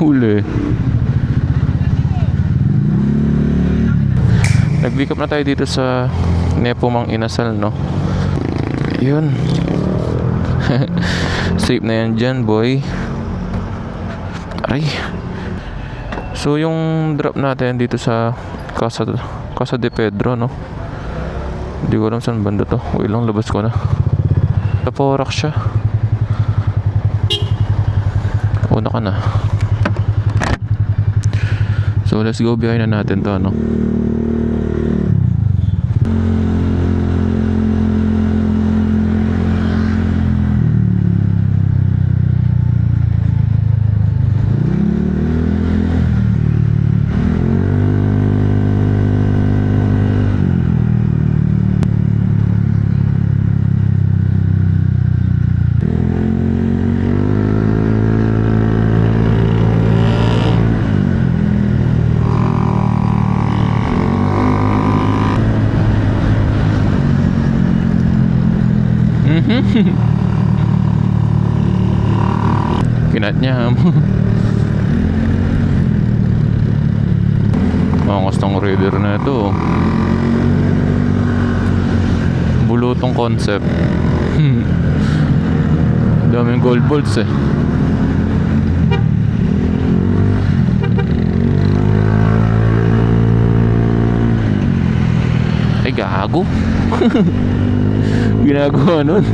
Huli. Nag-pick up na tayo dito sa Nepo Mang Inasal, no? Yun. Safe na yan dyan, boy. Aray. So yung drop natin dito sa Casa de Pedro, no? Hindi ko alam saan banda to. Uy lang, labas ko na. Taporak siya. Una ka na. So let's go, biyahin na natin to, no? Kinat niya. Angas ng Raider na ito. Bulutong concept. Daming gold bolts eh. Ay gago. Ginagawa nun.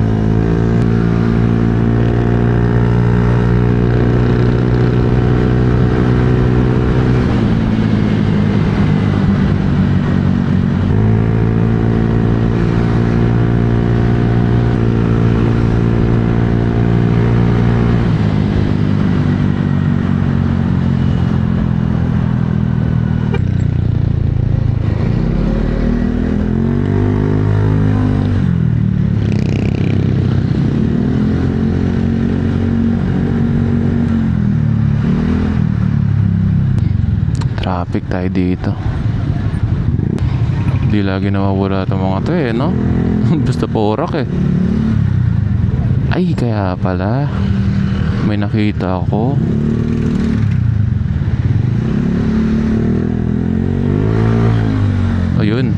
Traffic tayo dito. Di lagi nawawala itong mga to eh, no? Basta porak eh. Ay, kaya pala may nakita ako. Ayun.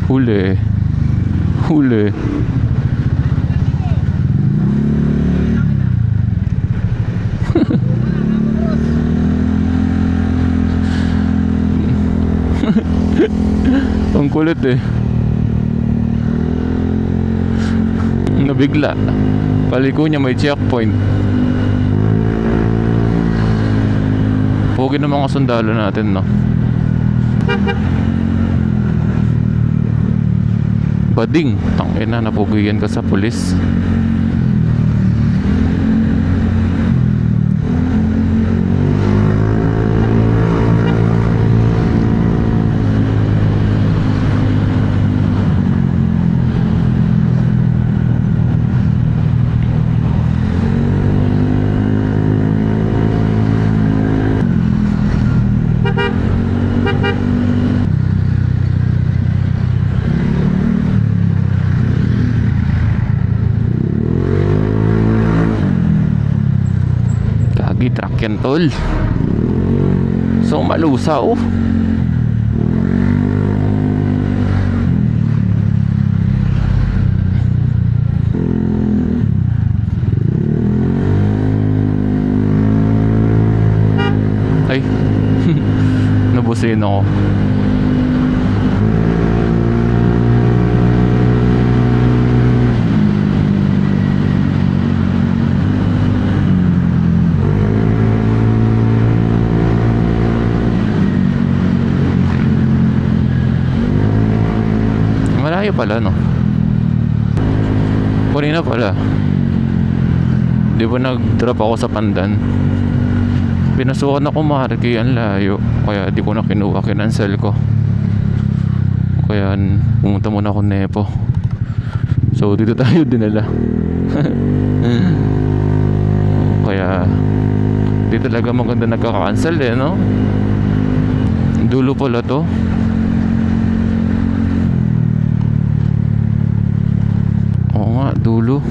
Huli. Huli. Ang kulit eh. Nabigla. Paliko niya may checkpoint. Pogi ng mga sundalo natin, no? Bading. Tangina, napugiyan ka sa pulis. Truck yan tol. So malusa oh. Ay. Nabusin ako. Malayo pala, no? Kanina pala. Di ba nag-drop ako sa Pandan? Pinasukan ako Marikina, ang layo. Kaya di ko na kinuha, kinansel ko. Kaya pumunta muna ako Nepo. So dito tayo dinala. Kaya di talaga maganda nagka-cancel eh, no? Dulo pala to. Oo nga, dulo.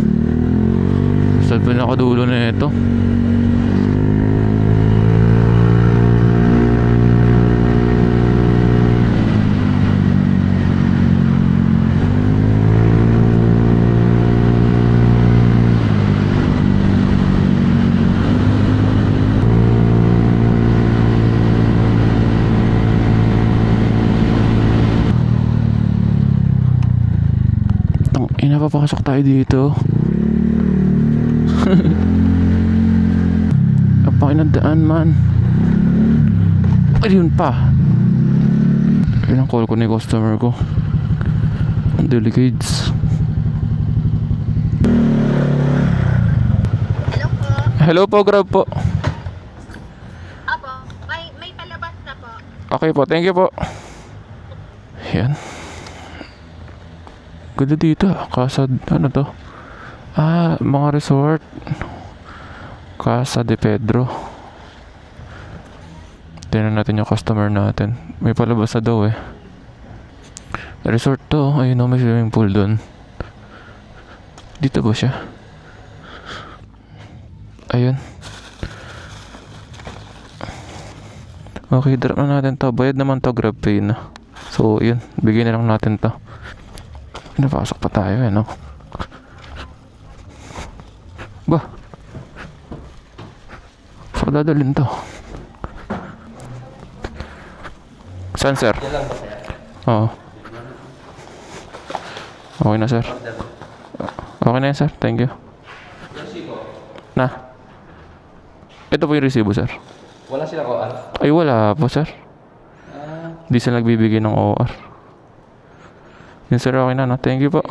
Saan pa nakadulo na ito? napapasok tayo dito. Napakinandaan man. Ayun pa. Ilang call ko na yung customer ko. Ang delicates. Hello po. Hello po, Grab po. Apo, may palabas na po. Okay po, thank you po. Yan. Ganda dito. Casa, ano to? Mga resort. Casa de Pedro. Tingnan natin yung customer natin. May palabas na daw eh. Resort to. Ayun o, may swimming pool dun. Dito ba siya? Ayun. Okay, drop na natin to. Bayad naman to, GrabPay na. So, yun. Bigyan na lang natin to. Napasok pa tayo eh, no? Ba? Saan ko dadalhin to? Saan, sir? Oo. Okay na, sir. Okay na yan, sir. Thank you. Na? Ito po yung resibo, sir. Wala silang OR? Ay, wala po, sir. Di sila nagbibigay ng OR. Yun, sir. Okay na, no? Thank you po.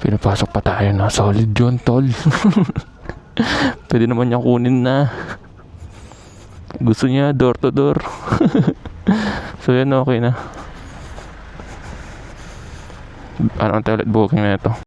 Pinapasok pa tayo, no? Solid yun, tol. Pwede naman niya kunin na. Gusto niya, door to door. So, yan, okay na. Anong toilet booking na ito?